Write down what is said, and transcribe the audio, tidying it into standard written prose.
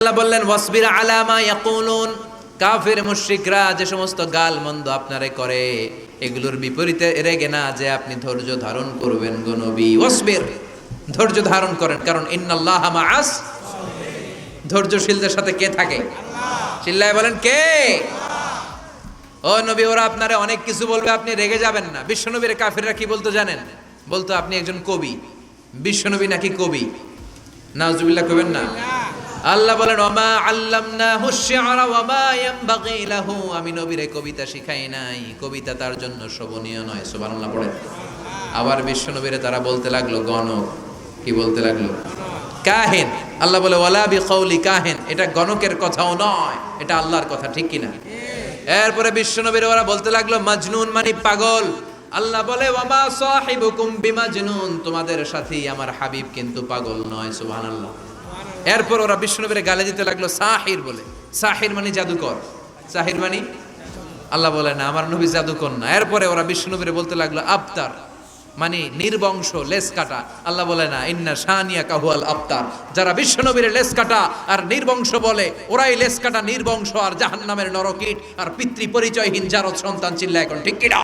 আল্লাহ বললেন ওয়াসবির আলা মা ইয়াকুলুন, কাফির মুশরিকরা যে সমস্ত গাল মন্দ আপনারে করে এগুলোর বিপরীতে রেগে না যে আপনি ধৈর্য ধারণ করবেন গো নবী। ওয়াসবির, ধৈর্য ধারণ করেন, কারণ ইন্নাল্লাহা মাআস, ধৈর্যশীলদের সাথে কে থাকে? চিল্লায় বলেন কে? ও নবী, ওরা আপনারে অনেক কিছু বলবে, আপনি রেগে যাবেন না। বিশ্বনবীর কাফিররা কি বলতো জানেন? বলতো আপনি একজন কবি। বিশ্বনবী নাকি কবি? নাউজুবিল্লাহ কইবেন না। আল্লাহ বলেন ওমা আল্লামনাহু শি'রা ওয়া মা ইয়ানবাগি লাহু, আমি নবীরে কবিতা শিখাই নাই, কবিতা তার জন্য শোভনীয় নয়। সুবহানাল্লাহ পড়েন। আবার বিশ্বনবীরে তারা বলতে লাগলো গণক। কি বলতে লাগলো? কাহিন। আল্লাহ বলে ওয়ালা বিকাউলি কাহিন, এটা গণকের কথাও নয়, এটা আল্লাহর কথা, ঠিক কিনা? এরপরে বিশ্বনবীরে ওরা বলতে লাগলো মাজনুন, মানে পাগল। আল্লাহ বলে ওয়ামা সাহিবুকুম বিমাজনুন, তোমাদের সাথী আমার হাবিব কিন্তু পাগল নয়। সুবহানাল্লাহ। এরপর ওরা বিশ্বনবীরে গালি দিতে লাগলো সাহির বলে। সাহির মানে জাদুকর। সাহির মানে? আল্লাহ বলে না, আমার নবী জাদুকর না। এরপরে ওরা বিশ্বনবীরে বলতে লাগলো আবতার, মানে নির্বংশ, লেস কাটা। আল্লাহ বলে না, ইন্না শানিয়াকা হুয়াল আবতার, যারা বিশ্বনবীরে লেস কাটা আর নির্বংশ বলে ওরাই লেস কাটা, নির্বংশ আর জাহান্নামের নরকীট আর পিতৃ পরিচয়হীন জারদ সন্তান। চিল্লা এখন ঠিক কিনা?